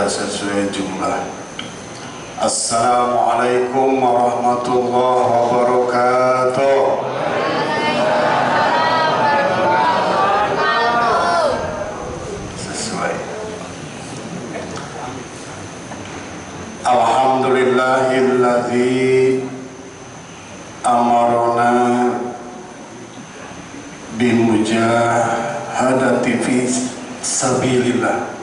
tidak sesuai jumlah. Assalamualaikum warahmatullahi wabarakatuh. Sesuai. Alhamdulillahilladzi amarona bimujahadati fi sabilillah.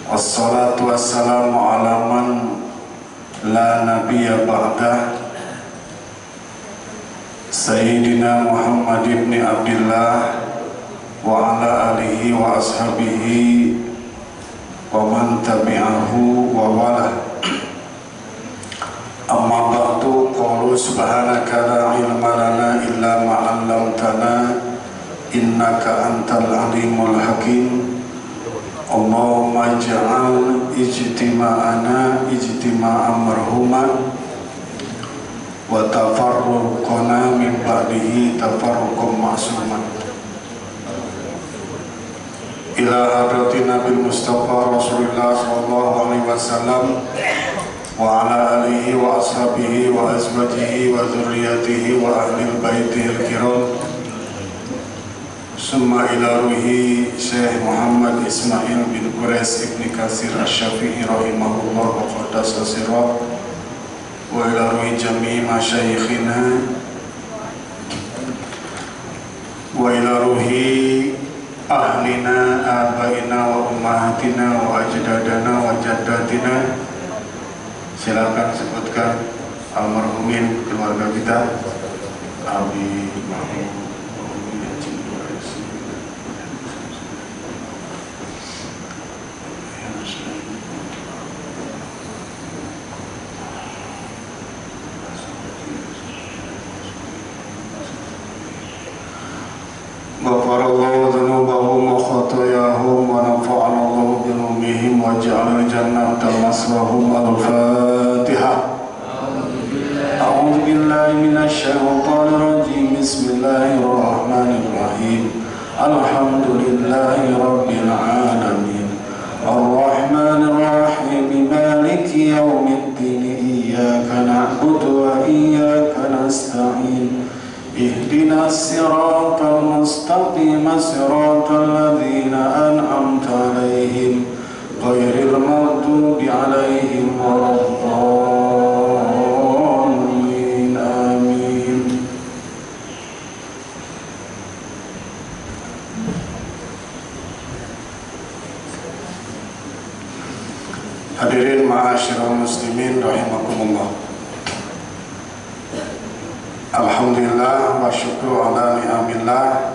Wassalatu wassalamu ala man la nabiyya ba'dah Sayyidina Muhammad ibn Abdillah wa ala alihi wa ashabihi wa man tabi'ahu wa wala. Amma ba'du, qalu subhanaka la ilma lana illa ma 'allamtana innaka antal alimul hakim. Allahumma ja'al ijtima'ana ijtima'an marhuma wa tafarruqana min ba'dihi tafarruqan ma'suman. Ila hadratin Nabi Mustafa Rasulullah sallallahu alaihi wasallam wa ala alihi wa ashabihi wa azwajihi wa dzurriyyatihi wa ahli baitihil kiram. Summa ila ruhi Syekh Muhammad Ismail bin Quraish ibn Katsir Asy-Syafi'i rahimahullah wa qaddasa sirah, wa ila ruhi jami'i masyayikhina wa ila ruhi ahlina abaina wa ummahatina wa ajdadana wa jaddatina. Silakan sebutkan almarhumin keluarga kita. Abi Mahmud Ghafarallahu dzunubahum wa khatayahum wa nafa'ana Allahu bi ulumihim wa ja'ala al-jannata maswahum. Al-Fatihah. A'udzu billahi minasy syaithanir rajim. Bismillahirrahmanirrahim. Alhamdulillahi rabbil alamin. Ar-Rahmanir Rahim. Maliki yaumiddin. Iyyaka na'budu wa iyyaka nasta'in. اهدنا الصراط المستقيم صراط الذين أنعمت عليهم غير المغضوب عليهم ولا الضالين آمين. Hadirin ma'asyiral muslimin rahimakumullah. Alhamdulillah wa syukru ala ni'amillah.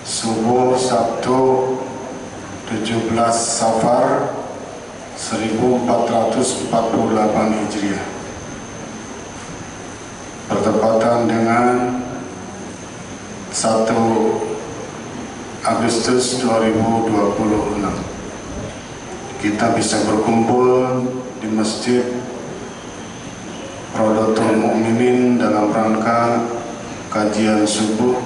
Subuh Sabtu 17 Safar 1448 Hijriah, bertepatan dengan 1 Agustus 2026. Kita bisa berkumpul di Masjid Raudatul Mukminin dalam rangka kajian subuh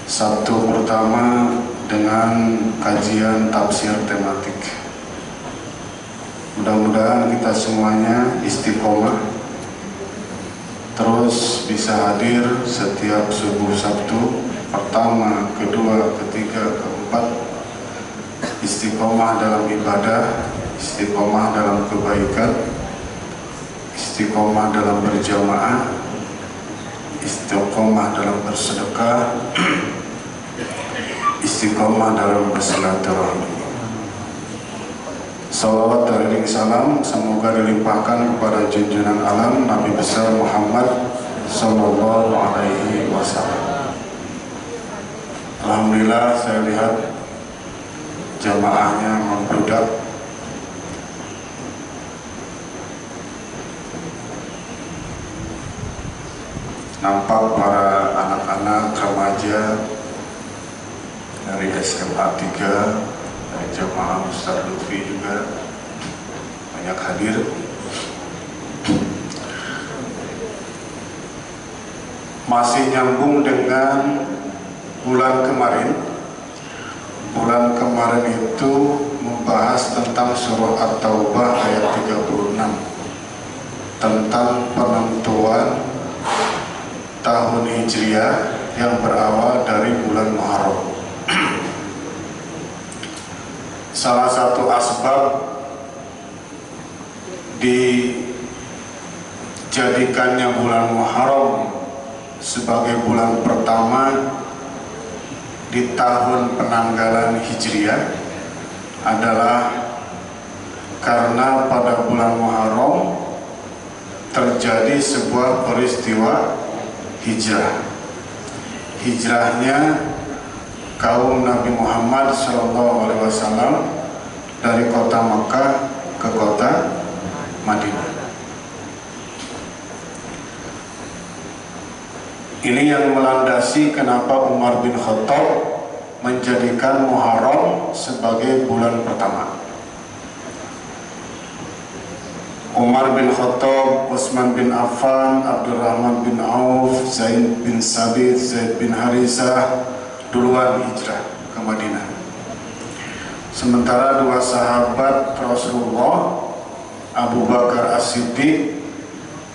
Sabtu pertama dengan kajian tafsir tematik. Mudah-mudahan kita semuanya istiqomah terus bisa hadir setiap subuh Sabtu pertama, kedua, ketiga, keempat. Istiqomah dalam ibadah, istiqomah dalam kebaikan, istiqomah dalam berjamaah, istiqomah dalam bersedekah, istiqomah dalam bersilaturahmi. Salawat dan salam semoga dilimpahkan kepada junjungan alam Nabi besar Muhammad sallallahu alaihi wasallam. Alhamdulillah, saya lihat jamaahnya membludak. Nampak para anak-anak remaja dari SMA 3, dari jamaah Ustaz Lutfi juga banyak hadir. Masih nyambung dengan bulan kemarin. Bulan kemarin itu membahas tentang surah At-Taubah ayat 36 tentang penentuan tahun Hijriah yang berawal dari bulan Muharram. Salah satu asbab dijadikannya bulan Muharram sebagai bulan pertama di tahun penanggalan Hijriah adalah karena pada bulan Muharram terjadi sebuah peristiwa hijrah. Hijrahnya kaum Nabi Muhammad SAW dari kota Makkah ke kota Madinah. Ini yang melandasi kenapa Umar bin Khattab menjadikan Muharram sebagai bulan pertama. Umar bin Khattab, Utsman bin Affan, Abdurrahman bin Auf, Zaid bin Sabit, Zaid bin Harisah duluan hijrah ke Madinah. Sementara dua sahabat Rasulullah, Abu Bakar As-Siddiq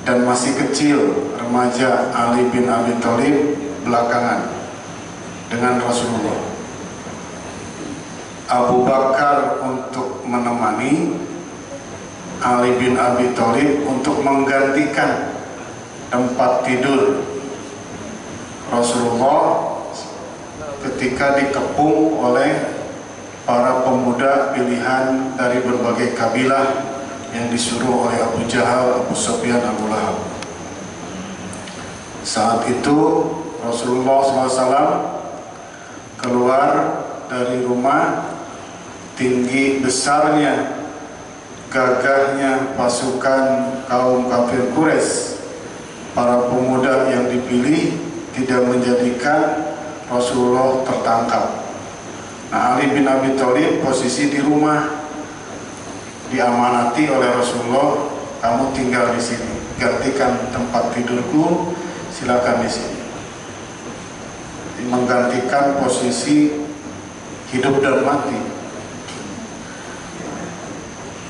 dan masih kecil remaja Ali bin Abi Thalib belakangan dengan Rasulullah. Abu Bakar untuk menemani, Ali bin Abi Thalib untuk menggantikan tempat tidur Rasulullah ketika dikepung oleh para pemuda pilihan dari berbagai kabilah yang disuruh oleh Abu Jahal, Abu Sufyan, Abu Lahab. Saat itu Rasulullah SAW keluar dari rumah, tinggi besarnya, gagahnya pasukan kaum kafir Quraisy, para pemuda yang dipilih tidak menjadikan Rasulullah tertangkap. Nah, Ali bin Abi Thalib posisi di rumah, diamanati oleh Rasulullah, kamu tinggal di sini, gantikan tempat tidurku, silakan di sini. Menggantikan posisi hidup dan mati.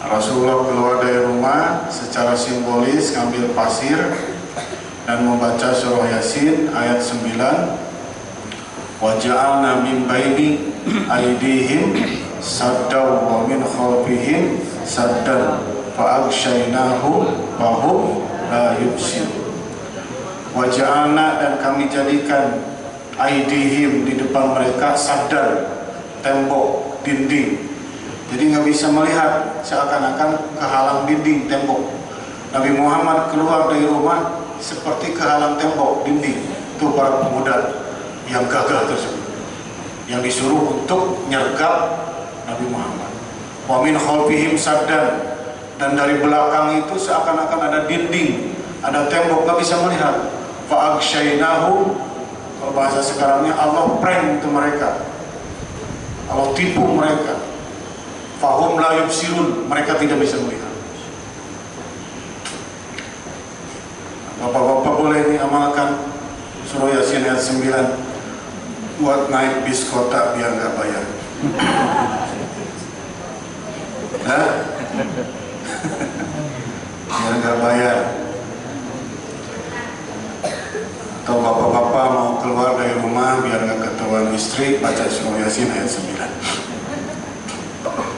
Rasulullah keluar dari rumah secara simbolis, ngambil pasir dan membaca surah Yasin ayat 9. Wa ja'alna min baini aydihim saddaw wa min khalfihim saddan fa aghshaynahum fa hum la yubsirun. Wa ja'alna, dan kami jadikan aydihim, di depan mereka, saddan, tembok, dinding. Jadi nggak bisa melihat, seakan-akan kehalang dinding, tembok. Nabi Muhammad keluar dari rumah seperti kehalang tembok, dinding. Itu para pemuda yang gagah tersebut, yang disuruh untuk nyergap Nabi Muhammad. Wa min khalfihim saddan, dan dari belakang itu seakan-akan ada dinding, ada tembok, nggak bisa melihat. Fa aghshaynahum, kalau bahasa sekarangnya Allah prank itu mereka, Allah tipu mereka. Fahum la yubsirun, mereka tidak bisa melihat. Bapak-bapak boleh diamalkan surah Yasin ayat 9 buat naik bis kota biar nggak bayar. Hah? Biar nggak bayar. Atau bapak-bapak mau keluar dari rumah biar nggak ketahuan istri, baca surah Yasin ayat 9.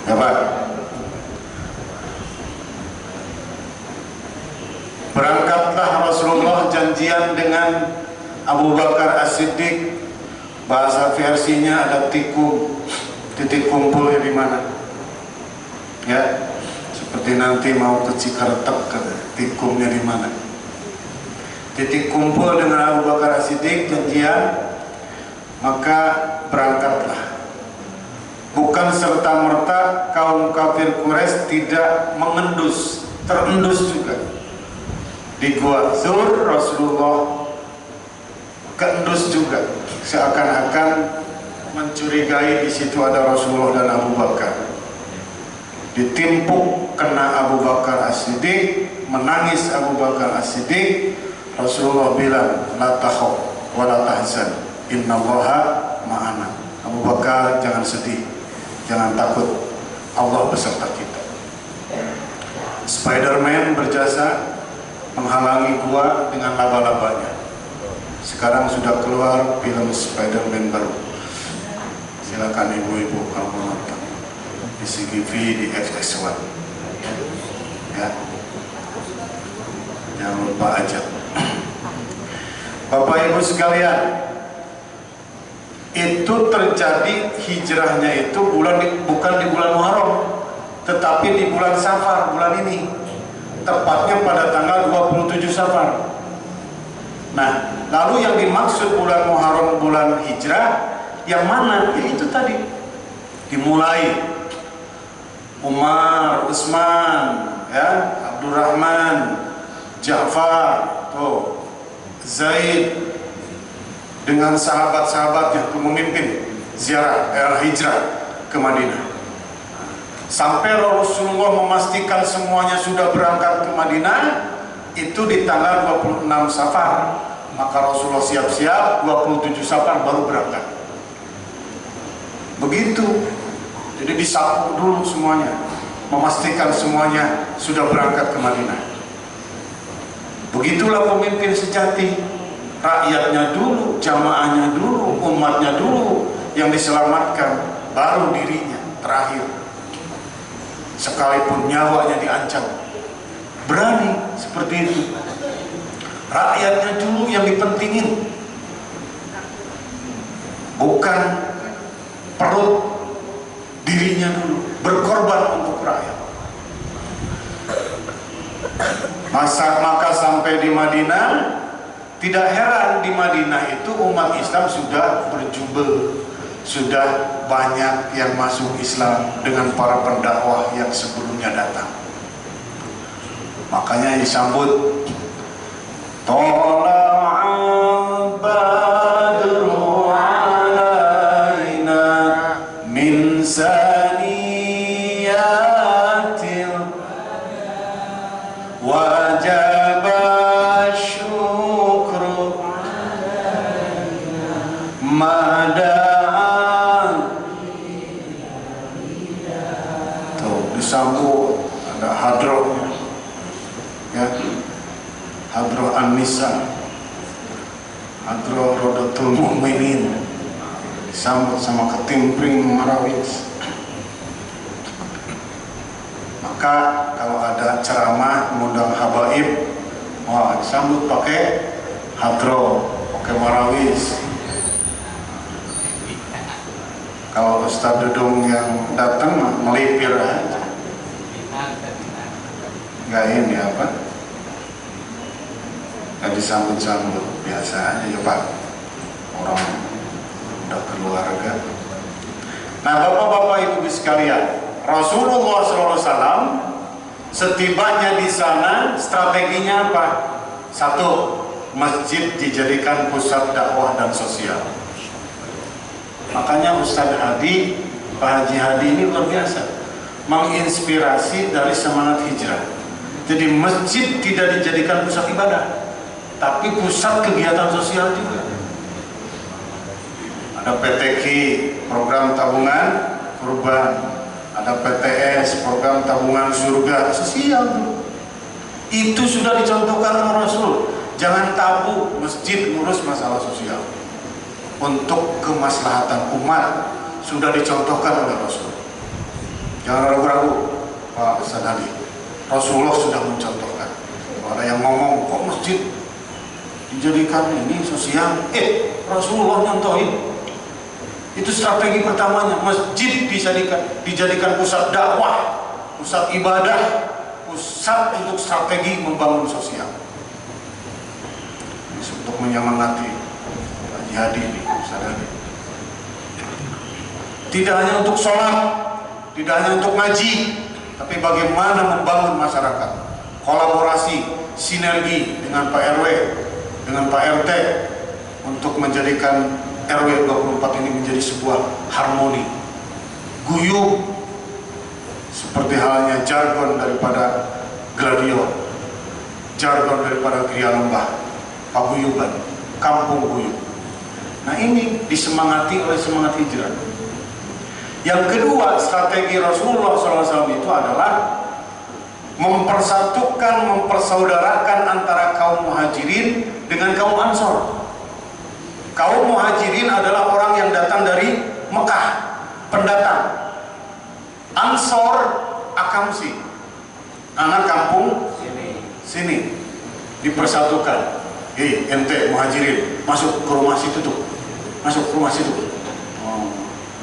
Dapat. Berangkatlah Rasulullah janjian dengan Abu Bakar As-Siddiq. Bahasa versinya ada tikum, titik kumpulnya di mana? Ya, seperti nanti mau ke Cikartek, tikumnya di mana? Titik kumpul dengan Abu Bakar As-Siddiq, janjian, maka berangkatlah. Bukan serta-merta kaum kafir Quraisy tidak mengendus, terendus juga. Di Gua Zur Rasulullah keendus juga, seakan-akan mencurigai di situ ada Rasulullah dan Abu Bakar. Ditimpuk kena Abu Bakar As-Siddiq, menangis Abu Bakar As-Siddiq. Rasulullah bilang, la takhaf wa la tahzan, innallaha ma'ana. Abu Bakar, jangan sedih, jangan takut, Allah beserta kita. Spider-Man berjasa menghalangi gua dengan laba-labanya. Sekarang sudah keluar film Spider-Man baru. Silakan ibu-ibu kalau mau nonton di CGV, di FX1. Ya, jangan lupa aja. Bapak Ibu sekalian, itu terjadi hijrahnya itu bukan di bulan Muharram, tetapi di bulan Safar, bulan ini, tepatnya pada tanggal 27 Safar. Nah, lalu yang dimaksud bulan Muharram, bulan hijrah yang mana? Ya itu tadi, dimulai Umar, Utsman, ya, Abdurrahman, Ja'far, Zaid, dengan sahabat-sahabat yang memimpin ziarah hijrah ke Madinah. Sampai Rasulullah memastikan semuanya sudah berangkat ke Madinah itu di tanggal 26 Safar. Maka Rasulullah siap-siap 27 Safar baru berangkat. Begitu. Jadi disapu dulu semuanya, memastikan semuanya sudah berangkat ke Madinah. Begitulah pemimpin sejati. Rakyatnya dulu, jamaahnya dulu, umatnya dulu yang diselamatkan, baru dirinya terakhir. Sekalipun nyawanya diancam, berani seperti itu. Rakyatnya dulu yang dipentingin, bukan perut dirinya dulu, berkorban untuk rakyat. Maka sampai di Madinah, tidak heran di Madinah itu umat Islam sudah berjubel, sudah banyak yang masuk Islam dengan para pendakwah yang sebelumnya datang. Makanya disambut Tala'al badru alaina min saniyatil wajaba syukru mada'an. Tuh disambut, ada hadrohnya, ya, hadroh an-nisa, hadroh rodatul mu'minin, disambut sama ketimpring marawis. Maka kalau ada ceramah mengundang habaib, wah disambut pakai hadroh, pakai marawis. Kalau Ustaz Dudung yang datang melipir aja, nggak ini apa, nggak disambut-sambut, biasa aja ya Pak, orang udah keluarga. Nah bapak-bapak ibu sekalian, Rasulullah SAW setibanya di sana strateginya apa? Satu, masjid dijadikan pusat dakwah dan sosial. Makanya Ustadz Hadi, Pak Haji Hadi ini luar biasa, menginspirasi dari semangat hijrah. Jadi masjid tidak dijadikan pusat ibadah, tapi pusat kegiatan sosial juga. Ada PTQ, program tabungan kurban, ada PTS, program tabungan surga, sosial tuh. Itu sudah dicontohkan oleh Rasul. Jangan tabu masjid ngurus masalah sosial. Untuk kemaslahatan umat sudah dicontohkan oleh Rasul. Jangan ragu-ragu, Pak Ustadz Ali. Rasulullah sudah mencontohkan. Kalau ada yang ngomong, kok masjid dijadikan ini sosial? Rasulullah nyontohin. Itu strategi pertamanya. Masjid dijadikan pusat dakwah, pusat ibadah, pusat untuk strategi membangun sosial. Ini untuk menyemangati Haji ini, sadari. Tidak hanya untuk sholat, tidak hanya untuk ngaji, tapi bagaimana membangun masyarakat, kolaborasi, sinergi dengan Pak RW, dengan Pak RT, untuk menjadikan RW 24 ini menjadi sebuah harmoni, guyub, seperti halnya jargon daripada Gladio, jargon daripada Gria Lembah, paguyuban, kampung guyub. Nah ini disemangati oleh semangat hijrah. Yang kedua, strategi Rasulullah SAW itu adalah mempersatukan, mempersaudarakan antara kaum muhajirin dengan kaum ansor. Kaum muhajirin adalah orang yang datang dari Mekah, pendatang. Ansor, akamsi, anak kampung sini, dipersatukan. Ente muhajirin, masuk ke rumah situ tuh, masuk ke rumah situ.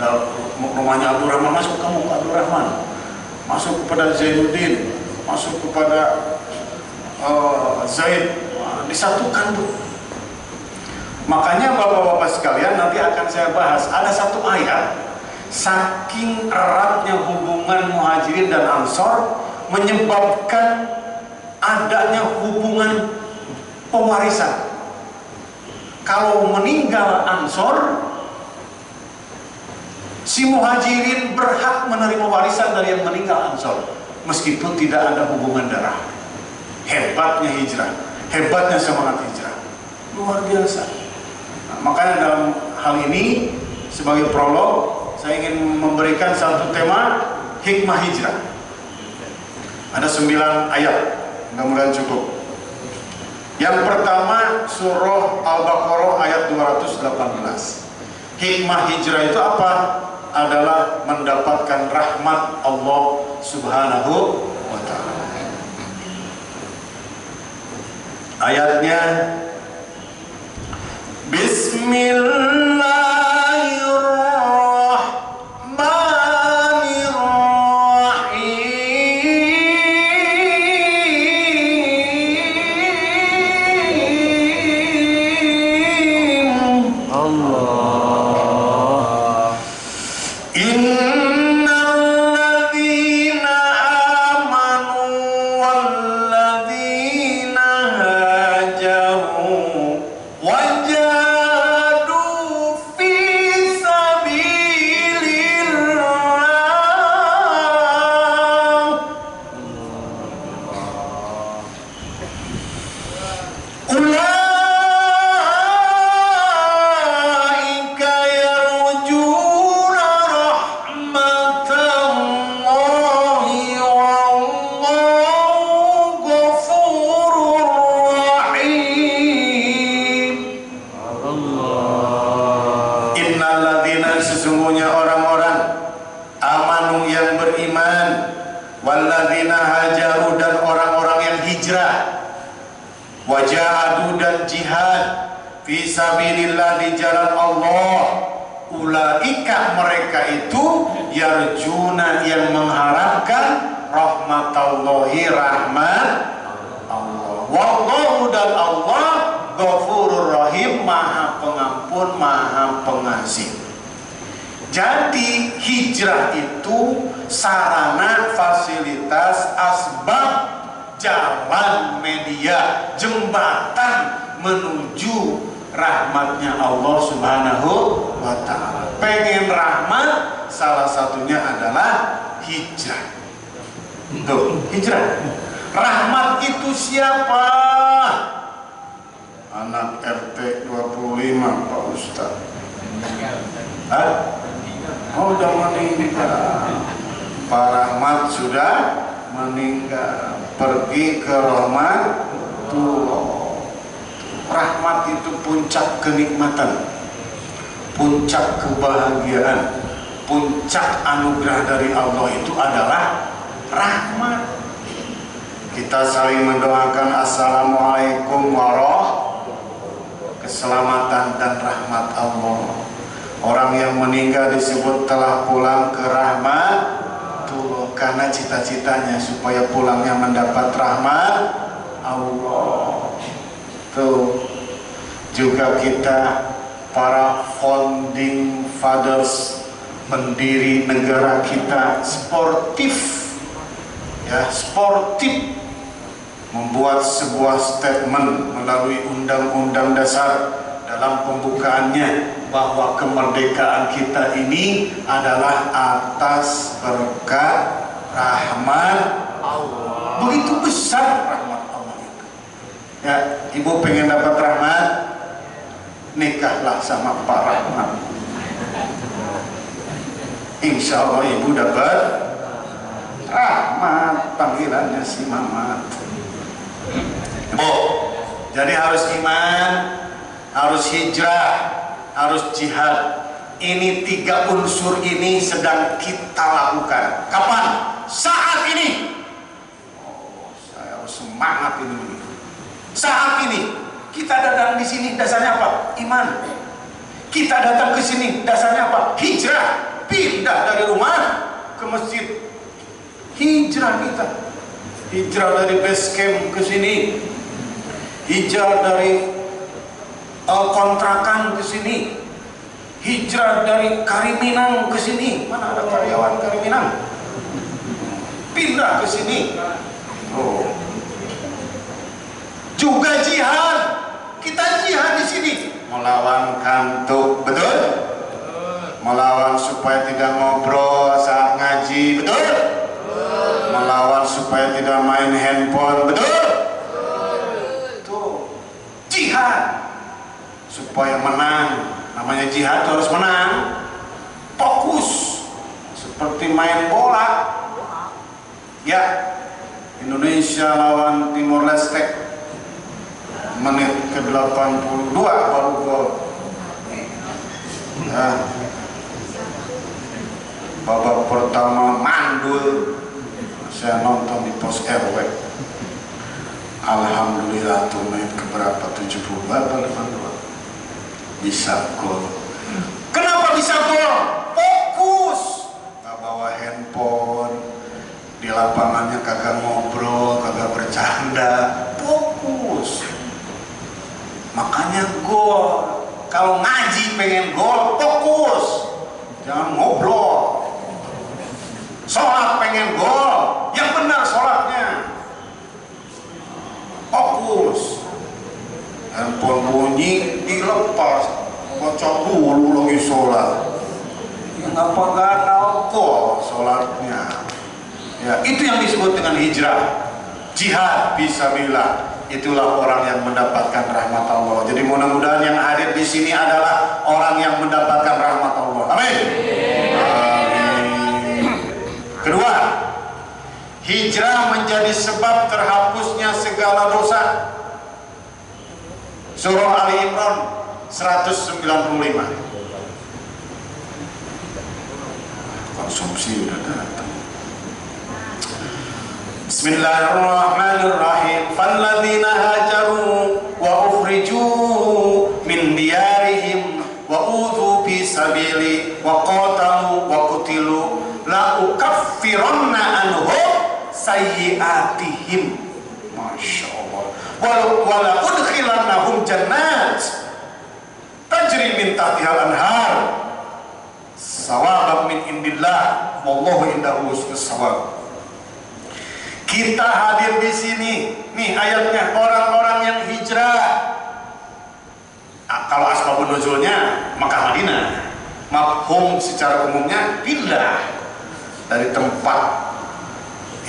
Dalam rumahnya Abdurrahman, masuk kamu ke Abdurrahman, masuk kepada Zainuddin, masuk kepada Zaid, disatukan tuh. Makanya bapak-bapak sekalian, nanti akan saya bahas ada satu ayat, saking eratnya hubungan muhajirin dan ansor menyebabkan adanya hubungan pewarisan. Kalau meninggal ansor, si muhajirin berhak menerima warisan dari yang meninggal ansor, meskipun tidak ada hubungan darah. Hebatnya hijrah, hebatnya semangat hijrah, luar biasa. Nah, makanya dalam hal ini sebagai prolog saya ingin memberikan satu tema hikmah hijrah. Ada 9 ayat, mudah-mudahan cukup. Yang pertama surah Al-Baqarah ayat 218. Hikmah hijrah itu apa? Adalah mendapatkan rahmat Allah Subhanahu wa ta'ala. Ayatnya, Bismillahirrahmanirrahim. Allah. Innalladzina amanu walladzina hajaru wajahadu fi sabilillah ulaika yarjuna rahmatallahi wallahu ghafurur rahim. Innalladzina, sesungguhnya orang-orang amanu yang beriman, walladzina hajaru dan orang-orang yang hijrah, wajahadu dan jihad fi sabilillah di jalan Allah, ulaika mereka itu yarjuna yang mengharapkan rahmatallahi rahmat Allah, wallahu dan Allah ghafurur rahim maha pengampun maha pengasih. Jadi hijrah itu sarana, fasilitas, asbab, jalan, media, jembatan menuju rahmatnya Allah Subhanahu wa ta'ala. Pengen rahmat, salah satunya adalah hijrah. Tuh, hijrah. Rahmat itu siapa? Anak RT 25 Pak Ustaz. Hah? Oh, udah meninggal. Pak Rahmat sudah meninggal, pergi ke rahmatullah. Rahmat itu puncak kenikmatan, puncak kebahagiaan, puncak anugerah dari Allah itu adalah rahmat. Kita saling mendoakan assalamualaikum warahmatullahi, keselamatan dan rahmat Allah. Orang yang meninggal disebut telah pulang ke rahmatullah karena cita-citanya supaya pulangnya mendapat rahmat Allah. Tuh juga kita para founding fathers, pendiri negara kita, sportif ya, sportif membuat sebuah statement melalui Undang-Undang Dasar dalam pembukaannya bahwa kemerdekaan kita ini adalah atas berkat rahmat Allah. Begitu besar rahmat Allah itu. Ya, ibu pengen dapat rahmat, nikahlah sama Pak Rahmat. Insya Allah ibu dapat rahmat, panggilannya si Mamat. Jadi harus iman, harus hijrah, harus jihad. Ini 3 unsur ini sedang kita lakukan. Kapan? Saat ini. Saya harus semangat ini. Saat ini kita datang di sini dasarnya apa? Iman. Kita datang ke sini dasarnya apa? Hijrah. Pindah dari rumah ke masjid. Hijrah kita. Hijrah dari base camp ke sini. Hijrah dari kontrakan ke sini. Hijrah dari Kariminang ke sini. Mana ada karyawan Kariminang? Pindah ke sini. Juga jihad. Kita jihad di sini. Melawan kantuk, betul? Melawan supaya tidak ngobrol saat ngaji, betul? Melawan supaya tidak main handphone, betul? Tuh, jihad supaya menang. Namanya jihad harus menang. Fokus seperti main bola. Ya, Indonesia lawan Timor Leste. Menit ke-82 baru gol. Nah, babak pertama mandul. Saya nonton di pos RW. Alhamdulillah tuh menit keberapa 70 babak 52. Bisa gol. Kenapa bisa gol? Fokus. Gak bawa handphone. Di lapangannya kagak ngobrol, kagak bercanda. Fokus. Makanya gol. Kalau ngaji pengen gol, fokus. Jangan ngobrol. Sholat pengen gol, yang benar sholatnya. Fokus. Handphone bunyi, dilepas. Kocok dulu lagi sholat. Ya ngapa gagal gol sholatnya. Ya, itu yang disebut dengan hijrah. Jihad fisabilillah. Itulah orang yang mendapatkan rahmat Allah. Jadi mudah-mudahan yang hadir di sini adalah orang yang mendapatkan rahmat Allah. Amin. Amin. Kedua, hijrah menjadi sebab terhapusnya segala dosa. Surah Ali Imran 195. Konsumsi udah datang. Bismillahirrahmanirrahim. Falladzina hajaru wa ukhriju min diyarihim wa udhu fi sabili wa qatalu wa qutilu la ukaffiranna anhum sayyi'atihim. Masya Allah. Wa la udkhilannahum jannat tajri min tahtihal anhar sawaban min indillah wallahu indahu husnus shawab. Kita hadir di sini, nih ayatnya orang-orang yang hijrah. Kalau asbabun nuzulnya Makkah Madinah, mafhum secara umumnya pindah dari tempat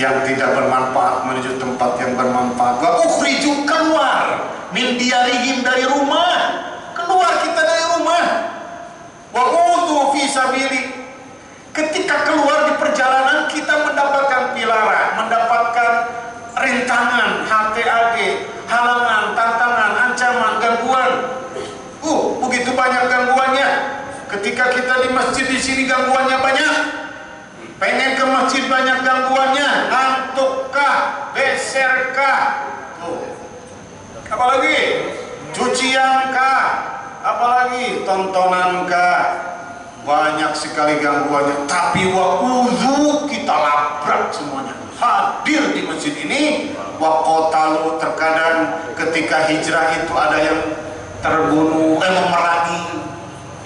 yang tidak bermanfaat menuju tempat yang bermanfaat. Wa ukhriju, keluar min diyarihim, dari rumah, keluar kita dari rumah. Wa udhu fi sabili, ketika keluar di perjalanan kita mendapatkan pilara, mendapatkan rintangan, HTAG, halangan, tantangan, ancaman, gangguan. Begitu banyak gangguannya. Ketika kita di masjid di sini gangguannya banyak. Pengen ke masjid banyak gangguannya. Ngantukkah, beserkah, apalagi cuciankah, apalagi tontonankah. Banyak sekali gangguannya, tapi wa udhu kita labrak semuanya. Hadir di masjid ini, wa qatalu, terkadang ketika hijrah itu ada yang terbunuh, memerangi,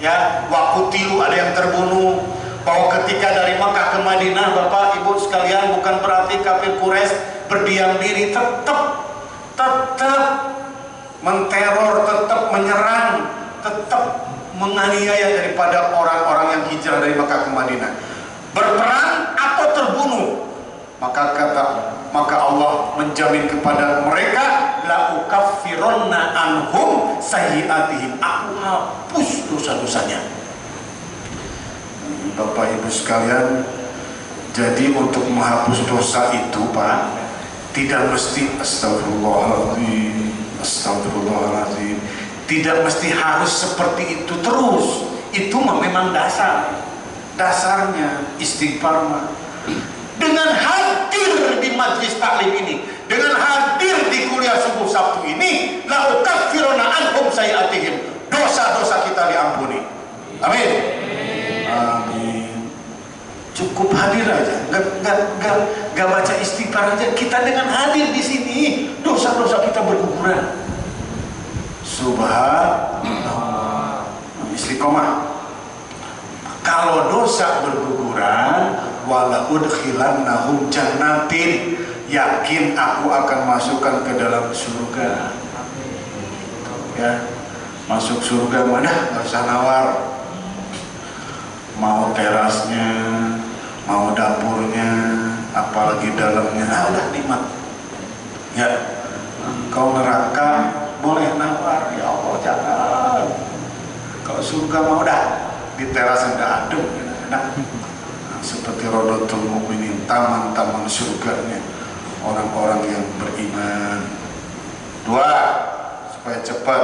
ya, wa qutilu, ada yang terbunuh. Bahwa ketika dari Makkah ke Madinah, Bapak Ibu sekalian, bukan berarti kafir Quraisy berdiam diri, tetap menteror, tetap menyerang, tetap menganiaya daripada orang-orang yang hijrah dari Makkah ke Madinah, berperang atau terbunuh. Maka Allah menjamin kepada mereka, la ukaffiranna anhum sayyi'atihim, aku hapus dosa-dosanya. Bapak Ibu sekalian, jadi untuk menghapus dosa itu Pak, tidak mesti astagfirullahaladzim, astagfirullahaladzim, tidak mesti harus seperti itu terus. Itu memang dasarnya istighfar mah. Dengan hadir di majlis taklim ini, dengan hadir di kuliah subuh Sabtu ini, la ukaffiruna anhum sayiatihim, dosa-dosa kita diampuni. Amin. Amin. Cukup hadir aja, nggak baca istighfar aja. Kita dengan hadir di sini, dosa-dosa kita berguguran. Subhanallah. Istiqomah. Kalau dosa berguguran, wala udkhilannahum jannatin, yakin aku akan masukkan ke dalam surga. Ya, masuk surga mana? Nggak usah nawar. Mau terasnya, mau dapurnya, apalagi dalamnya, udah nikmat. Ya, kau neraka boleh nawar, ya Allah jangan. Kalau surga mau dah di teras yang dah adem, enak. Seperti Rodotul Mukminin, taman-taman surganya orang-orang yang beriman. 2, supaya cepat.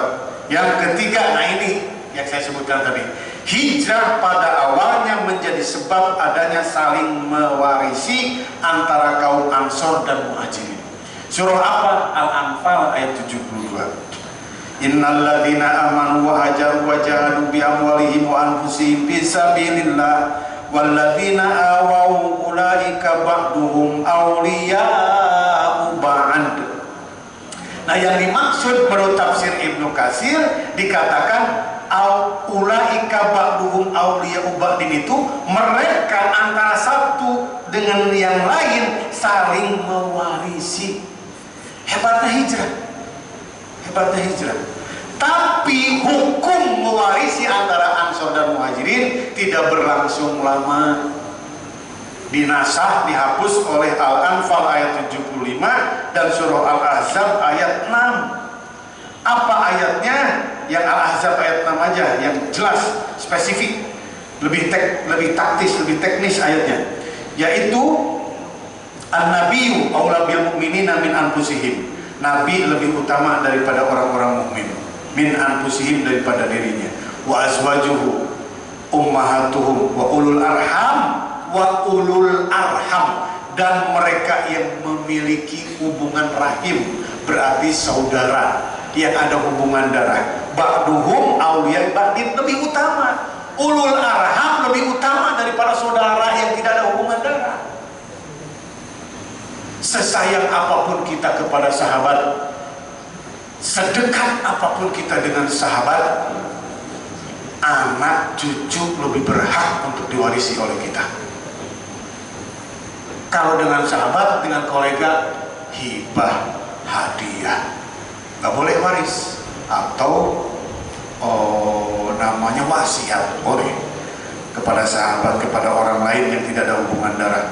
Yang ketiga, nah ini yang saya sebutkan tadi, hijrah pada awalnya menjadi sebab adanya saling mewarisi antara kaum Ansor dan Muhajirin. Surah apa? Al-Anfal ayat 72. Innal ladzina amanu wa hajaru wa jahadu bi amwalihim wa anfusihim fi sabilillah wal ladzina awaw ulaika ba'duhum awliya'u ba'd. Nah, yang dimaksud menurut tafsir Ibnu Katsir dikatakan ulaika ba'duhum awliya'u ba'din itu mereka antara satu dengan yang lain saling mewarisi. Hebatnya hijrah. Tapi hukum mewarisi antara Ansor dan Muhajirin tidak berlangsung lama. Dinasah, dihapus oleh Al-Anfal ayat 75 dan surah Al-Ahzab ayat 6. Apa ayatnya? Yang Al-Ahzab ayat 6 aja, yang jelas, spesifik, lebih taktis, lebih teknis ayatnya, yaitu An-Nabiyyu aula bil mu'minina min anfusihim. Nabi lebih utama daripada orang-orang mukmin, min anfusihim, daripada dirinya. Wa azwajuhu ummahatuhum wa ulul arham dan mereka yang memiliki hubungan rahim, berarti saudara yang ada hubungan darah. Ba'duhum awliya ba'din, lebih utama. Ulul arham lebih utama daripada saudara yang tidak ada hubungan darah. Sesayang apapun kita kepada sahabat, sedekat apapun kita dengan sahabat, anak cucu lebih berhak untuk diwarisi oleh kita. Kalau dengan sahabat, dengan kolega, hibah, hadiah, nggak boleh waris. Atau namanya wasiat, boleh kepada sahabat, kepada orang lain yang tidak ada hubungan darah.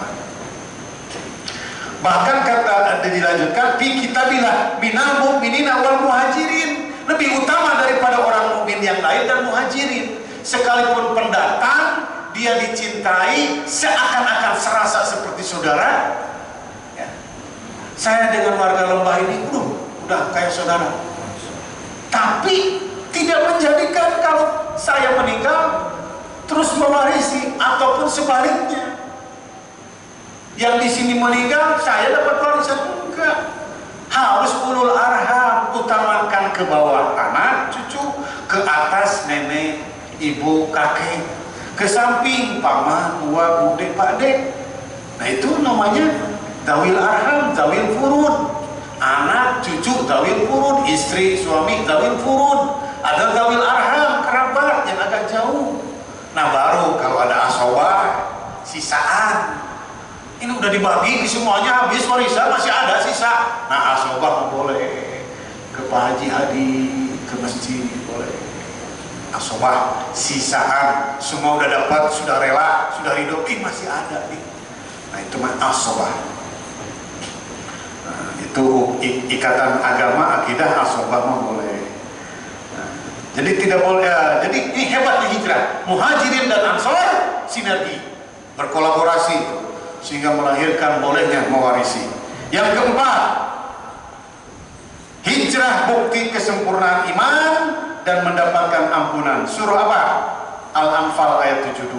Bahkan kata dilanjutkan, fi kitabillah minal mu'minina wal muhajirin, lebih utama daripada orang mukmin yang lain dan muhajirin. Sekalipun pendatang, dia dicintai seakan-akan serasa seperti saudara. Ya. Saya dengan warga Lembah ini udah kayak saudara. Tapi tidak menjadikan kalau saya meninggal terus mewarisi, ataupun sebaliknya. Yang di sini meninggal, saya dapat warisan, enggak. Harus ulul arham, utamakan ke bawah anak, cucu, ke atas nenek, ibu, kakek, ke samping paman, tua, bude, pakde. Nah itu namanya zawil arham, zawil furud. Anak, cucu, zawil furud, istri, suami, zawil furud. Ada zawil arham, kerabat yang agak jauh. Nah baru kalau ada asobah, sisaan. Ini udah dibagi semuanya, habis warisan masih ada sisa. Nah asobah boleh, ke Pak Haji Hadi, ke masjid boleh. Asobah, sisaan, semua udah dapat, sudah rela, sudah hidup, masih ada nih. Nah itu mah asobah. Nah, itu ikatan agama, akidah, asobah mah boleh. Nah, jadi tidak boleh. Jadi ini hebatnya hijrah. Muhajirin dan Ansor sinergi, berkolaborasi sehingga melahirkan bolehnya mewarisi. Yang keempat, hijrah bukti kesempurnaan iman dan mendapatkan ampunan. Surah apa? Al-Anfal ayat 72.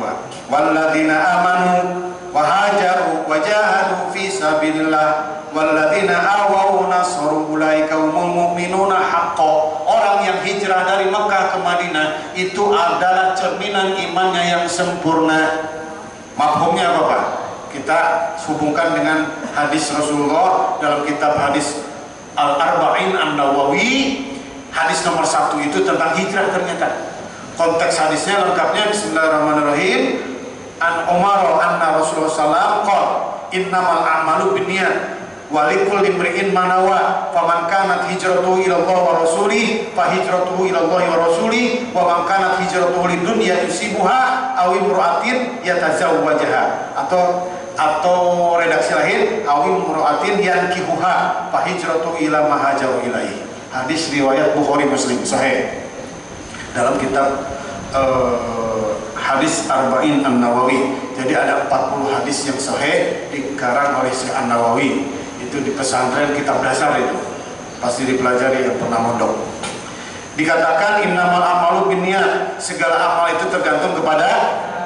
Walladzina amanu wa hajaru wa jahadu fi sabilillah walladzina awaw nasru ulaika humul mu'minuna haqqan. Orang yang hijrah dari Mekah ke Madinah itu adalah cerminan imannya yang sempurna. Mafhumnya apa, Pak? Kita hubungkan dengan hadis Rasulullah dalam kitab hadis Al-Arba'in An-Nawawi. Hadis nomor 1 itu tentang hijrah ternyata. Konteks hadisnya lengkapnya bismillahirrahmanirrahim. An Umar anna Rasulullah sallallahu qala innamal a'malu binniyat wa likulli imri'in ma nawa faman kanat hijratuhu ila Allah wa rasulih fa hijratuhu ila Allah wa rasulih wa man kanat hijratuhu lidunya yusibuha aw imra'atin yatazawwajaha atau redaksi lain aw imra'atin yankihuha fa hijratuhu ila ma hajaru ilaihi. Hadis riwayat Bukhari Muslim sahih. Dalam kitab hadis Arba'in An-Nawawi. Jadi ada 40 hadis yang sahih dikarang oleh Syekh An-Nawawi. Itu di pesantren kitab dasar itu. Pasti dipelajari yang pernah mondok. Dikatakan innamal amalu binniyat, segala amal itu tergantung kepada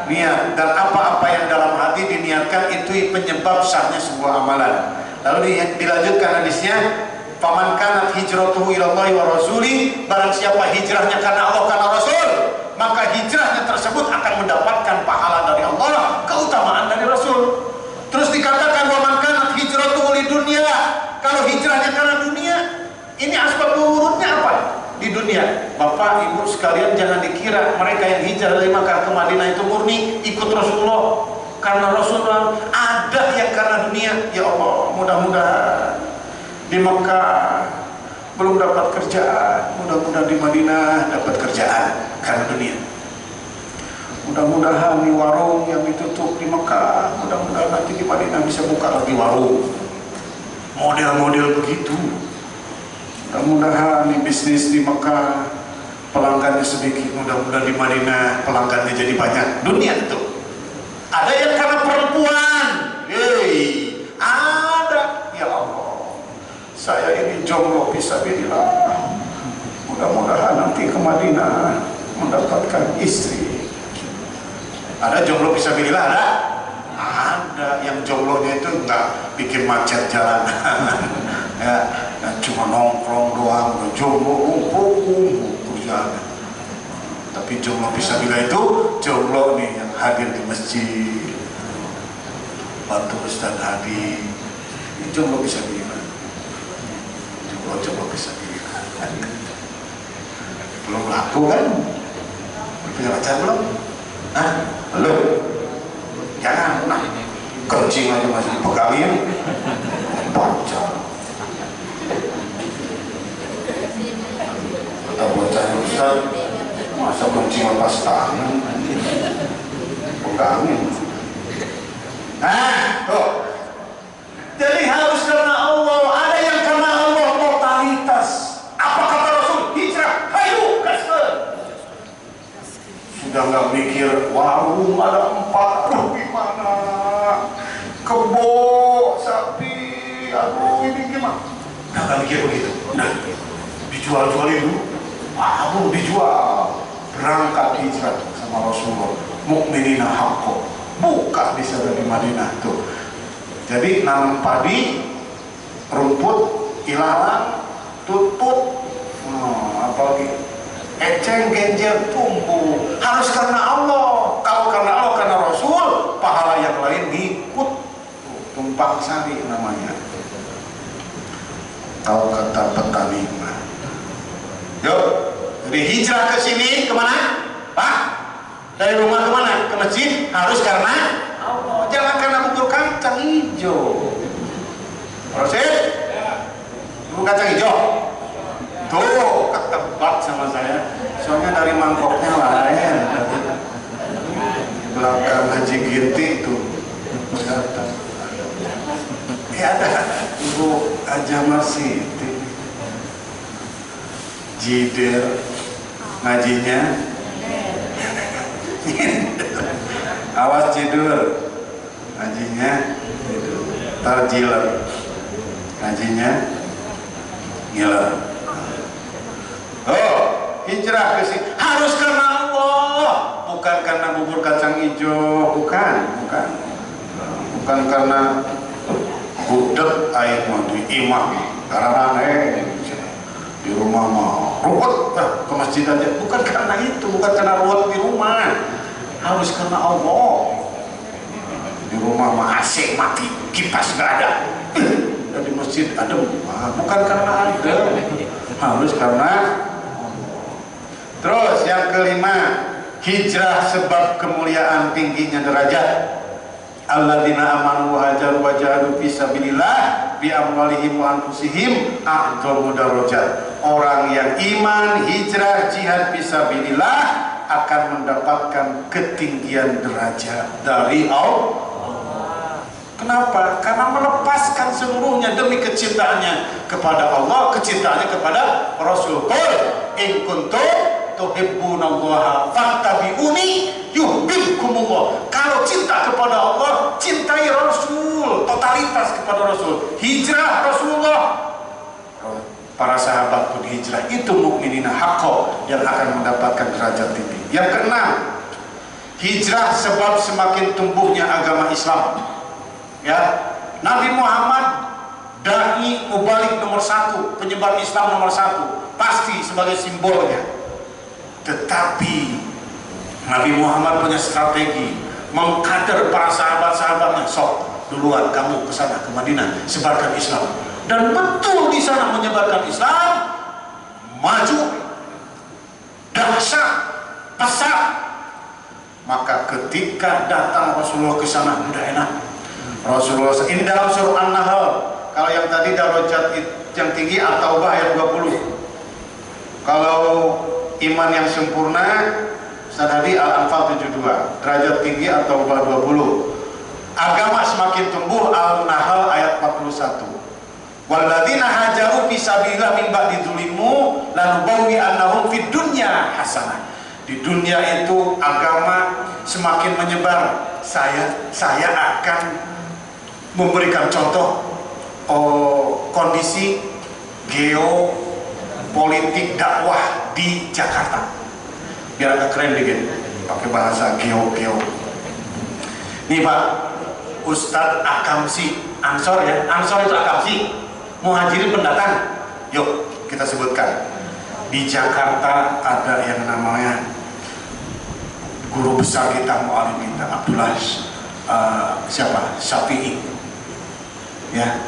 niat, dan apa-apa yang dalam hati diniatkan itu penyebab sahnya sebuah amalan. Lalu dilanjutkan hadisnya, faman kanat hijratuhu ila Allah wa rasuli, barang siapa hijrahnya karena Allah karena Rasul, maka hijrahnya tersebut akan mendapatkan pahala dari Allah, keutamaan dari Rasul. Terus dikatakan waman kanat hijratuhu lidunya, kalau hijrahnya karena dunia, ini asbab urutnya apa di dunia? Bapak Ibu sekalian, jangan dikira mereka yang hijrah dari Makkah ke Madinah itu murni ikut Rasulullah karena Rasulullah. Ada yang karena dunia. Ya Allah, mudah-mudahan di Mekah belum dapat kerjaan, mudah-mudahan di Madinah dapat kerjaan karena dunia. Mudah-mudahan di warung yang ditutup di Mekah, mudah-mudahan nanti di Madinah bisa buka lagi warung. Model-model begitu. Mudah-mudahan di bisnis di Mekah pelanggannya sedikit, mudah-mudahan di Madinah pelanggannya jadi banyak. Dunia itu. Ada yang karena perempuan. Ada. Ya Allah, saya ini jomblo fisabilillah, mudah-mudahan nanti ke Madinah mendapatkan istri. Ada jomblo fisabilillah? Ada yang jomblonya itu nggak bikin macet jalanan ya, cuma nongkrong doang, jomblo kumpul kerjaan. Tapi jomblo fisabilillah itu jomblo nih yang hadir di masjid, bantu Ustaz hadir. Ini jomblo fisabilillah. Coba bisa dilihat. Belum laku kan? Punya pacar belum? Hah? Belum? Jangan, nah kencing aja masih dipegangin. Pacar. Kata bocah Ustaz, masa kencing lepas tangan? Pegangin. Nah, tuh. Jadi harus karena Allah. Ada yang karena Allah, totalitas. Apa kata Rasul? Hijrah, hayu, gaskan. Sudah nggak mikir warung ada 4, gimana? Kebo, sapi, aduh ini gimana? Nggak mikir begitu. Nah, dijual-jualin dulu. Warung dijual. Berangkat hijrah sama Rasulullah. Mukminina haqqo. Buka di sana di Madinah tuh. Jadi nanam padi, rumput, ilalang, tutut, apalagi eceng, genjer, tumbuh. Harus karena Allah. Kalau karena Allah, karena Rasul, pahala yang lain ngikut. Tumpang sari namanya. Kalau kata petani. Yuk, jadi hijrah ke sini kemana? Pak? Dari rumah kemana? Ke masjid. Harus karena Allah. Jangan karena bubur kacang hijau. Proses? Bubur kacang hijau. Tuh, ketebak sama saya. Soalnya dari mangkoknya lain. Belakang Haji Ginti itu. Ya ada Ibu Haja Marsiti. Jider ngajinya Awas tidur. Ngajinya tidur. Tarjiler. Ngajinya gila. Oh, hijrah ke sini harus karena Allah, bukan karena bubur kacang hijau, bukan karena gudeg air mandi imam karena di rumah mah ruwet ke masjid aja, bukan karena itu, bukan karena ruwet di rumah, harus karena Allah. Di rumah mah AC mati, kipas nggak ada, dan di masjid ada, bukan karena ada, harus karena. Terus yang kelima, hijrah sebab kemuliaan tingginya derajat. Alladzina amanu wa hajaru wa jahadu fi sabilillah bi amwalihim wa anfusihim a'dhamu darajat. Orang yang iman, hijrah, jihad fi sabilillah akan mendapatkan ketinggian derajat dari Allah. Kenapa? Karena melepaskan seluruhnya demi kecintaannya kepada Allah, kecintaannya kepada Rasul. Qul in kuntum tuhibbunallaha fattabi'uni yuhibbukumullah. Kalau cinta kepada Allah, cintai Rasul, totalitas kepada Rasul. Hijrah Rasulullah. Para sahabat pun hijrah. Itu mukminina haqqo yang akan mendapatkan derajat tinggi. Yang keenam, hijrah sebab semakin tumbuhnya agama Islam. Ya, Nabi Muhammad dai mubalik nomor 1, penyebar Islam nomor 1, pasti sebagai simbolnya. Tetapi Nabi Muhammad punya strategi, mengkader para sahabat-sahabatnya. Sok duluan kamu ke sana, ke Madinah, sebarkan Islam. Dan betul di sana menyebarkan Islam, maju, dahsyat, pesat. Maka ketika datang Rasulullah ke sana, udah enak. Rasulullah ini dalam surah An-Nahl. Kalau yang tadi darajat yang tinggi At-Taubah ayat 20. Kalau iman yang sempurna tadi Al-Anfal 72, derajat tinggi atau 20. Agama semakin tumbuh Al-Nahl ayat 41. Walladzina hajaru fi sabilillah min ba'di dzulimu lanubawwi annahum fid dunya hasanah. Di dunia itu agama semakin menyebar. Saya akan memberikan contoh kondisi geopolitik dakwah di Jakarta, biar agak keren dikit, pakai bahasa geo. Nih Pak, Ustadz Akamsi Ansor ya, Ansor itu Akamsi, muhajirin pendatang. Yuk kita sebutkan. Di Jakarta ada yang namanya guru besar kita, mu'alim kita, Abdullah Syafi'i, ya,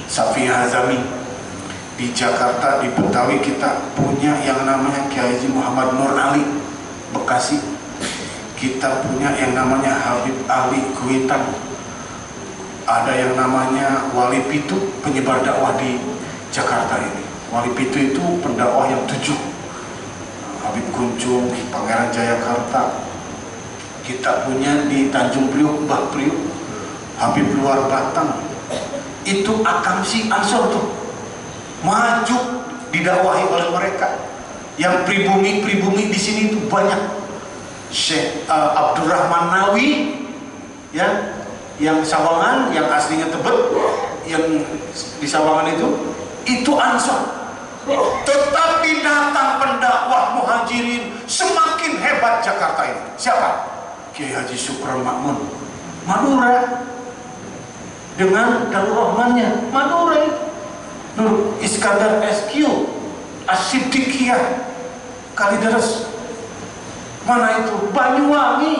Syafi'i Hazami. Di Jakarta, di Betawi kita punya yang namanya Kiai Haji Muhammad Nur Ali, Bekasi. Kita punya yang namanya Habib Ali Kuitan. Ada yang namanya Wali Pitu, penyebar dakwah di Jakarta ini. Wali Pitu itu pendakwah yang 7. Habib Kunjung, Pangeran Jayakarta. Kita punya di Tanjung Priok, Mbah Priok, Habib Luar Batang. Itu Akamsi Ansor tuh, maju didakwahi oleh mereka. Yang pribumi di sini itu banyak. Syekh Abdurrahman Nawi, ya, yang Sawangan, yang aslinya Tebet, yang di Sawangan itu Ansor. Tetapi datang pendakwah muhajirin, semakin hebat Jakarta ini. Siapa? Kiai Haji Sukron Makmun, Madura, dengan Darul Rahmannya, Madura itu. Nur Iskandar SQ, As-Siddiqiyah, Kalideres, mana itu? Banyuwangi,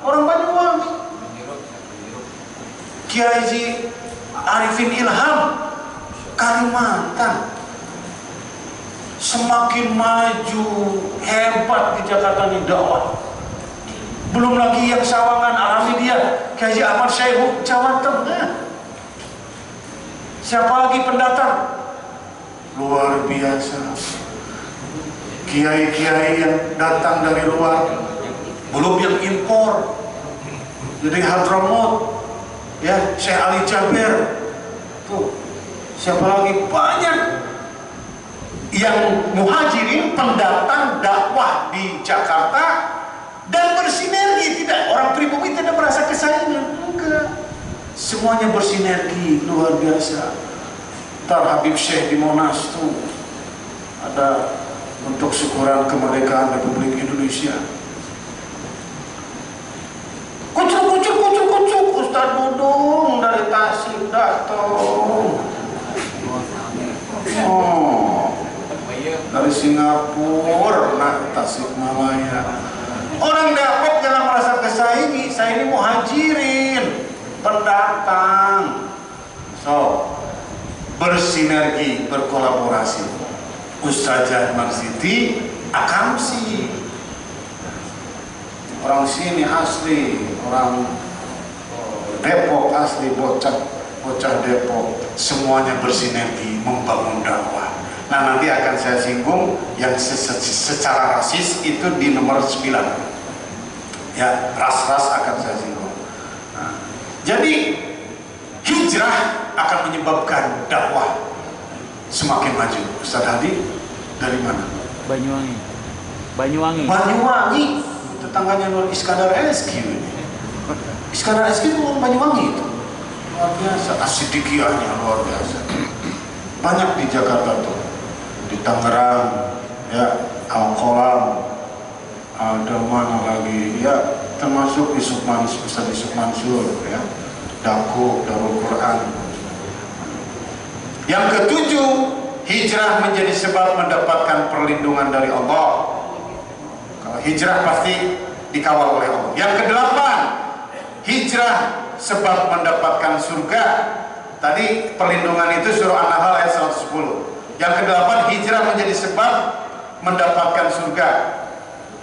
orang Banyuwangi. Kiai Haji Arifin Ilham, Kalimantan. Semakin maju, hebat di Jakarta ini dakwah. Belum lagi yang Sawangan, alami dia, Kiai Haji Ahmad Syaihu, Jawa Tengah. Siapa lagi pendatang? Luar biasa. Kiai-kiai yang datang dari luar, belum yang impor. Jadi Hadramaut, ya, Syekh Ali Jaber. Tuh, siapa lagi? Banyak yang muhajirin pendatang dakwah di Jakarta dan bersinergi, tidak orang pribumi tidak merasa kesayangan, enggak. Semuanya bersinergi luar biasa. Ntar Habib Syekh di Monas tuh ada untuk syukuran kemerdekaan Republik Indonesia. Kucuk, Ustaz Dudung dari Tasik datang. Dari Singapura, Tasikmalaya. Orang Depok jangan merasa kesayangi, saya ini muhajirin, pendatang. So, bersinergi, berkolaborasi. Ustazah Marsiti, Akamsi, orang sini asli, orang Depok asli, bocah Depok, semuanya bersinergi membangun dakwah. Nah, nanti akan saya singgung yang secara rasis itu di nomor 9. Ya, ras-ras akan saya singgung. Nah, jadi hijrah akan menyebabkan dakwah semakin maju. Ustaz Hadi dari mana? Banyuwangi. Tetangganya Nur Iskandar SQ. Iskandar SQ itu orang Banyuwangi itu. Luar biasa, asidikiahnya luar biasa. Banyak di Jakarta tuh. Di Tangerang, ya, Al-Qolam, ada mana lagi, ya, termasuk Ustaz Yusuf Mansur, ya, Daku, Darul Quran. Yang ketujuh, hijrah menjadi sebab mendapatkan perlindungan dari Allah. Kalau hijrah pasti dikawal oleh Allah. Yang kedelapan, hijrah sebab mendapatkan surga. Tadi perlindungan itu surah An-Nahl ayat 110. Yang kedelapan, hijrah menjadi sebab mendapatkan surga.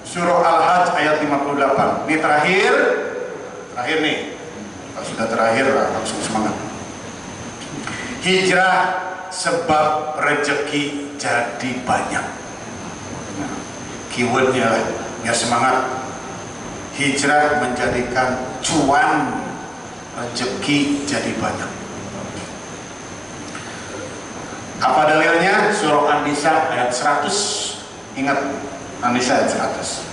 Surah Al-Hajj ayat 58. Ini terakhir nih. Kalau sudah terakhir lah, langsung semangat. Hijrah sebab rezeki jadi banyak. Keywordnya lah, biar semangat. Hijrah menjadikan cuan, rezeki jadi banyak. Apa dalilnya? Surah An-Nisa ayat 100. Ingat, An-Nisa ayat 100.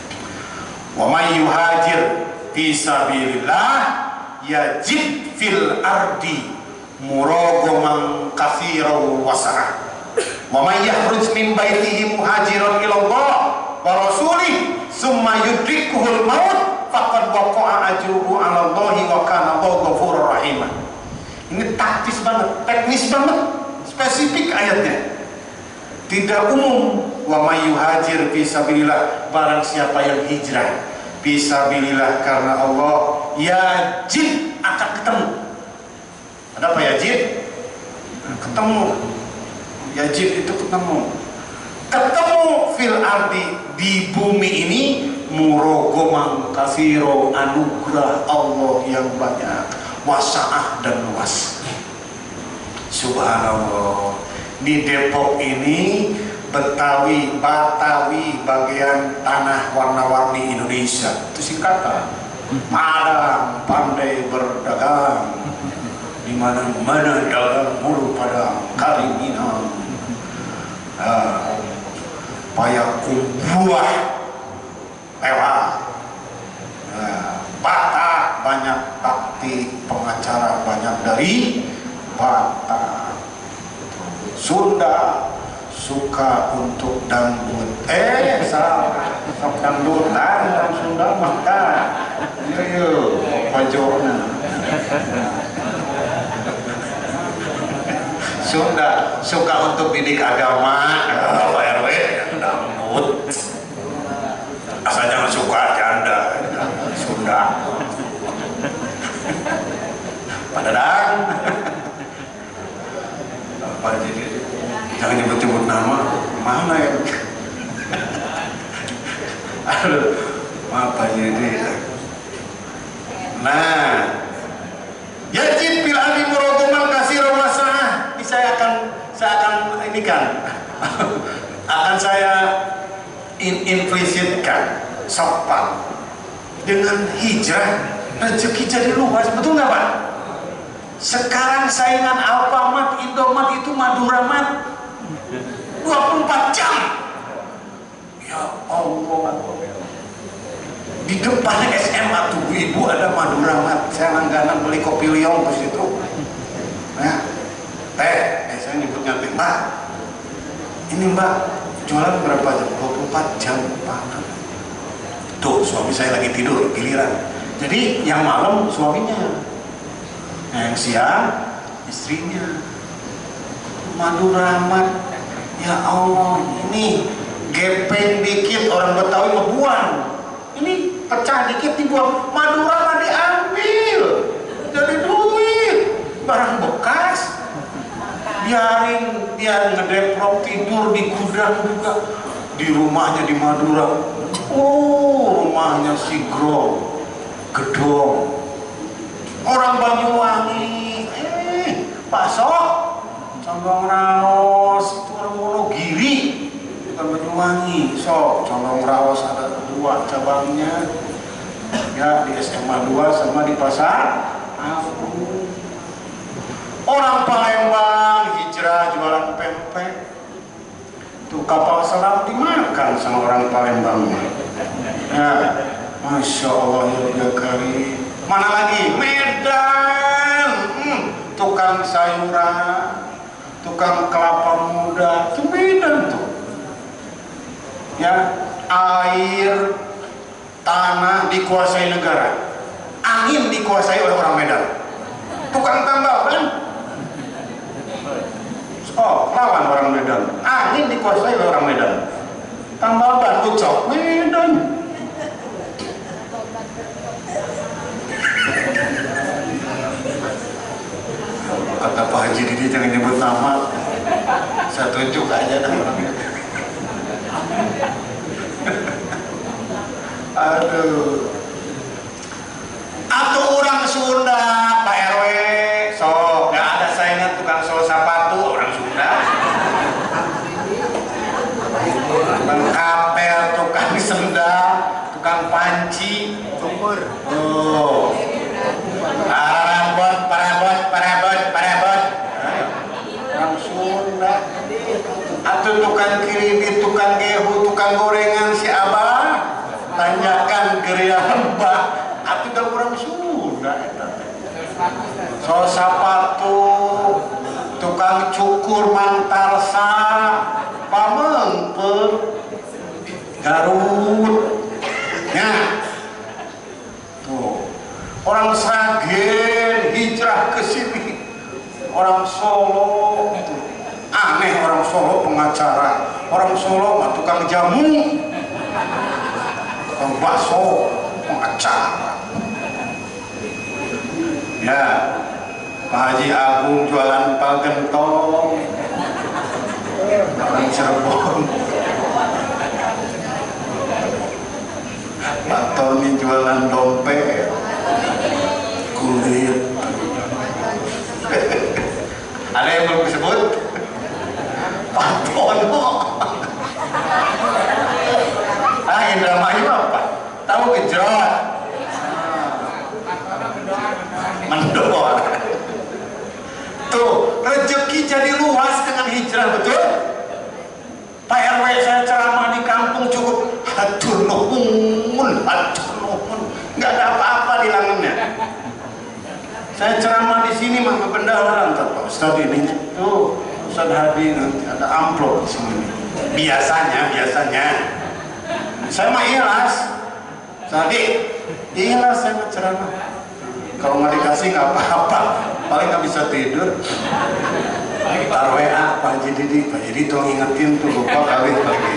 Wa may yuhajir fi sabilillah yajid fil ardi muragaman katsiran wa sa'ah. Wa may yakhruj min baitihi muhajiran ila Allah wa rasulih summa yudrikuhul maut faqad waqa'a ajruhu 'ala Allahi wa kana Allahu ghafurur rahim. Ini taktis banget, teknis banget. Spesifik ayatnya, tidak umum. Wa may yuhajir fi sabilillah, barang siapa yang hijrah fi sabilillah karena Allah, yajid akan ketemu. Ada apa yajid? Ketemu. Yajid itu ketemu fil ardi, di bumi ini, murogoman kasiro, anugerah Allah yang banyak, wasaah dan luas. Subhanallah, di Depok ini Betawi, bagian tanah warna-warni Indonesia. Itu singkatan. Padang, pandai berdagang, di mana-mana dagang mulu Padang, Kaliminang, Payakumbuh buah lewat, Batak banyak, taktik pengacara banyak dari Batak. Sunda suka untuk dangdut. Salah. Dangdutan orang Sunda maka. Yo, pajona. Sunda suka untuk didik agama. Pak RW dangdut. Asal jangan suka janda. Sunda. Padahal apa jadi jangan nyebut-nyebut nama, mana ya? Aduh, maaf Pak jadi. Nah, yajid bil ardi muragaman katsiran wasaah. Ini saya akan ini kan akan saya implisitkan sopan dengan hijrah rezeki jadi luas, betul nggak Pak? Sekarang saingan Alfamart, Indomart itu Maduramat 24 jam. Ya Allah. Di depan SMA tuh ibu ada Madura Mat. Saya langganan beli kopi liong ke situ. Nah, saya nyebutnya teh, Mbak. Ini Mbak jualan berapa jam? 24 jam Pak. Tuh suami saya lagi tidur giliran. Jadi yang malam suaminya, yang siang istrinya. Madura Mat. Ya Allah, ini gepeng dikit orang Betawi ngebuang. Ini pecah dikit dibuang. Madura mah diambil jadi duit, barang bekas. Biarin dia ngedeprok tidur di gudang juga. Di rumahnya di Madura. Oh, rumahnya si Gro gedong. Orang Banyuwangi. Pak Sok Condong Raos itu orang Wonogiri, bukan Banyuwangi. Sok Condong Raos ada 2 cabangnya, ya di SMA 2 sama di Pasar Abu. Orang Palembang hijrah jualan pempek, tuh kapal selam dimakan sama orang Palembang. Ya, Masya Allah ya Karim. Mana lagi? Medan, tukang sayuran, tukang kelapa muda, itu Medan tuh. Ya, air, tanah dikuasai negara, angin dikuasai oleh orang Medan. Tukang tambal kan? Oh, lawan orang Medan. Angin dikuasai oleh orang Medan. Tambal ban ucok Medan. Kata Pak Haji Didi jangan nyebut nama, saya tunjuk aja dah orangnya. Aduh. Atau orang Sunda, Pak RW, so nggak ada saingan tukang sol sepatu orang Sunda. Tukang kapel, tukang sendal, tukang panci, tukur. Oh. Parabot. Orang Sunda. Atau tukang kiribit, tukang gehu, tukang gorengan si Abah. Tanyakan gerian Mbak. Atau dari orang Sunda. So sapatu, tukang cukur mantarsa, pamengpeng, Garut. Ya. Tuh. Orang Sragen hijrah ke sini. Orang Solo, aneh orang Solo pengacara. Orang Solo mah tukang jamu, tukang bakso, pengacara. Ya, Pak Haji Agung jualan empal gentong, orang Cirebon. Pak Tony jualan dompet, kulit. Ada yang belum disebut? Pak Tono. Indramayu apa? Tahu gejrot? Mendor. Tuh, rezeki jadi luas dengan hijrah, betul? Pak RW saya ceramah di kampung cukup hatur nuhun. Nggak ada apa-apa di lengannya. Saya ceramah di sini mah bendahara, Pak Ustadz ini tuh Ustadz Hadi nanti ada amplop di sini. Biasanya saya mah ikhlas. Tadi ikhlas saya ceramah. Kalau nggak dikasih nggak apa-apa, paling nggak bisa tidur. Tar WA Pak Haji Didi, Pak Haji tolong ingetin tuh lupa kali lagi.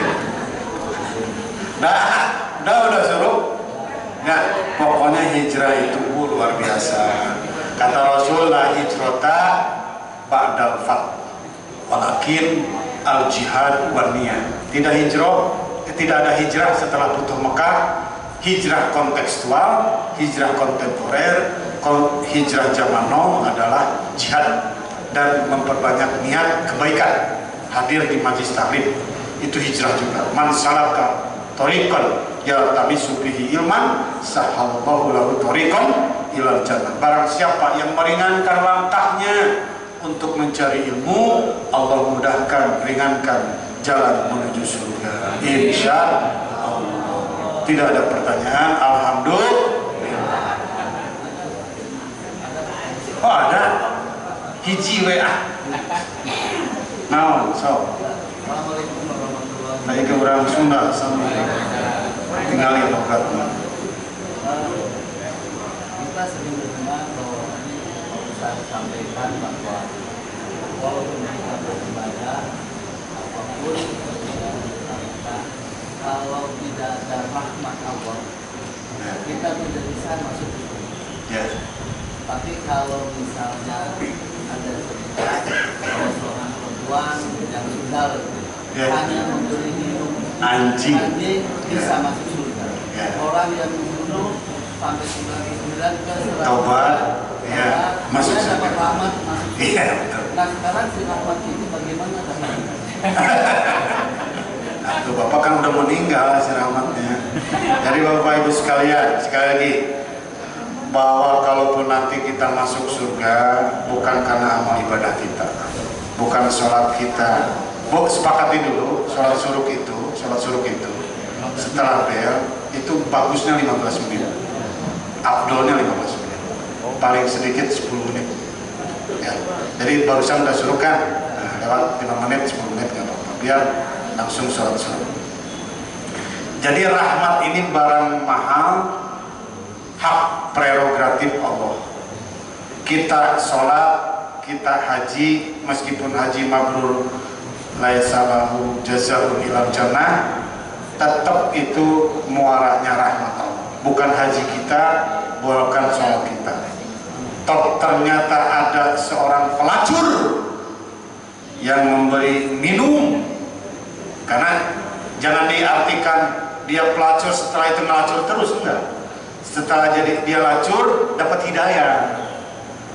Udah suruh. Ya, pokoknya hijrah itu luar biasa. Kata Rasul, la hijrata ba'dal fath, walakin al jihad wan niyah. Tidak ada hijrah setelah Futuh Mekah. Hijrah kontekstual, hijrah kontemporer, hijrah zaman now adalah jihad dan memperbanyak niat kebaikan. Hadir di majlis taklim itu hijrah juga. Man salaka thoriqan yaltamisu bihi ilman sahallahu lahu thoriqan ilal jannah. Barang siapa yang meringankan langkahnya untuk mencari ilmu, Allah mudahkan, ringankan jalan menuju surga, insya Allah. tidak ada pertanyaan. Alhamdulillah. Oh ada hiji WA. Naon so. Assalamualaikum warahmatullahi Lagi ke orang Sunda sama tinggalin lokatnya. Kita sering mendengar bahwa ini Ustaz sampaikan bahwa walaupun kita beribadah apapun yang kita lakukan, kalau tidak ada rahmat Allah kita tidak bisa masuk surga. Ya. Tapi kalau misalnya ada cerita bahwa seorang perempuan yang tinggal Ya. hanya memberi minum Anjing. bisa masuk surga. Ya. Orang yang membunuh sampai 99 ke 100 Taubat, ya, masuk dia dapat surga. rahmat masuk surga. Iya betul. Nah sekarang si rahmat ini bagaimana caranya? Nah, tuh Bapak kan udah meninggal si rahmatnya. Jadi Bapak Ibu sekalian, sekali lagi bahwa kalaupun nanti kita masuk surga bukan karena amal ibadah kita, bukan sholat kita. Bu, sepakati dulu sholat suruk itu setelah bel itu bagusnya 15 menit, afdolnya 15 menit, paling sedikit 10 menit. Ya. Jadi barusan udah suruh kan, nah, lewat 5 menit 10 menit nggak apa-apa, biar langsung sholat suruk. Jadi rahmat ini barang mahal, hak prerogatif Allah. Kita sholat, kita haji, meskipun haji mabrur laisa lahu jazaa'un ilal jannah, tetap itu muaranya rahmat Allah. Bukan haji kita, bukan sholat kita. Toh ternyata ada seorang pelacur yang memberi minum, karena jangan diartikan dia pelacur setelah itu melacur terus, enggak. Setelah jadi dia lacur dapat hidayah,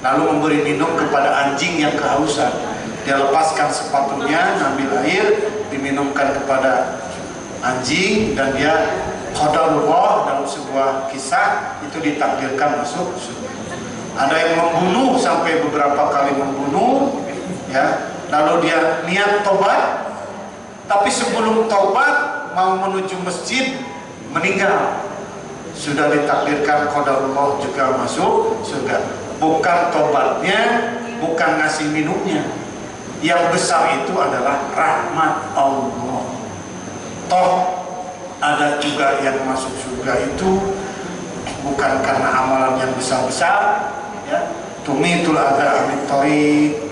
lalu memberi minum kepada anjing yang kehausan. Dia lepaskan sepatunya, ngambil air, diminumkan kepada anjing, dan dia qadarullah dalam sebuah kisah itu ditakdirkan masuk surga. Ada yang membunuh sampai beberapa kali membunuh, ya, lalu dia niat tobat, tapi sebelum tobat mau menuju masjid meninggal. Sudah ditakdirkan qadarullah juga masuk surga. Bukan tobatnya, bukan ngasih minumnya. Yang besar itu adalah rahmat Allah. Toh ada juga yang masuk surga itu bukan karena amalan yang besar-besar, ya. Tumitul adza amit thariq,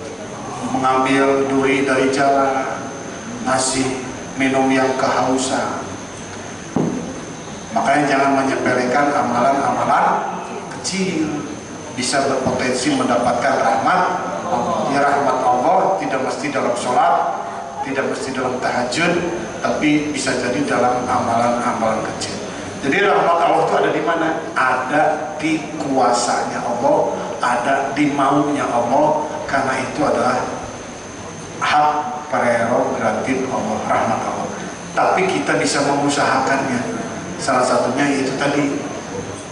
mengambil duri dari jalan, ngasih minum yang kehausan. Makanya jangan menyepelekan amalan-amalan kecil, bisa berpotensi mendapatkan rahmat. Ya, rahmat Allah tidak mesti dalam sholat, tidak mesti dalam tahajud, tapi bisa jadi dalam amalan-amalan kecil. Jadi rahmat Allah itu ada di mana? Ada di kuasanya Allah, ada di maunya Allah, karena itu adalah hak prerogatif Allah, rahmat Allah. Tapi kita bisa mengusahakannya. Salah satunya itu tadi,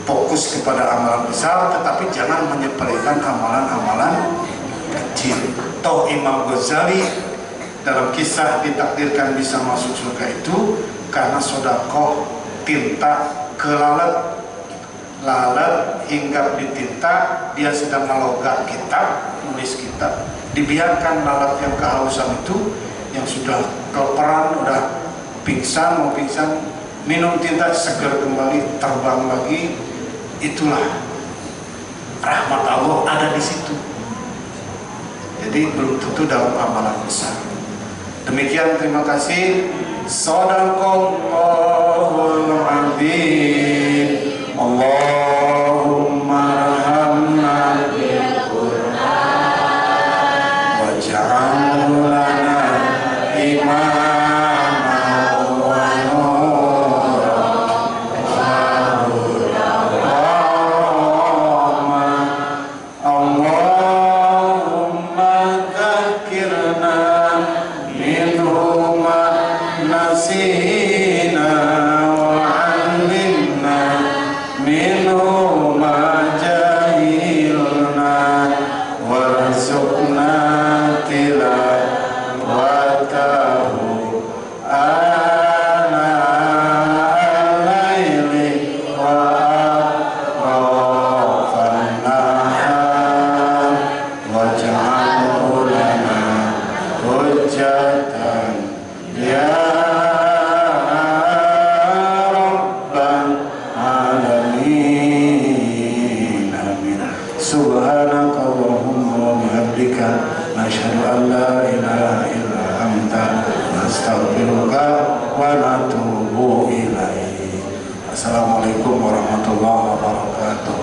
fokus kepada amalan besar, tetapi jangan menyepelekan amalan-amalan kecil. Toh Imam Ghazali dalam kisah ditakdirkan bisa masuk surga itu karena sodakoh tinta ke lalat hinggap di tinta, dia sedang melogat kitab, nulis kitab, dibiarkan lalat yang kehausan itu yang sudah kelaparan, udah pingsan, mau pingsan, minum tinta, segar kembali, terbang lagi. Itulah rahmat Allah ada di situ. Jadi belum tentu dalam amalan besar. Demikian, terima kasih. Shadaqallahul azim. Allahumma arhamna bil Qur'an waj'alhu lana imaman wa nuran wa hudan wa Allahumma dzakirna minhu ma nasina wa hujatan ya rabbal alamin. Amin. Subhanaka Allahumma wa bihamdika nashhadu an la ilaha illa anta nastaghfiruka wa natubu ilaik. Assalamualaikum warahmatullahi wabarakatuh.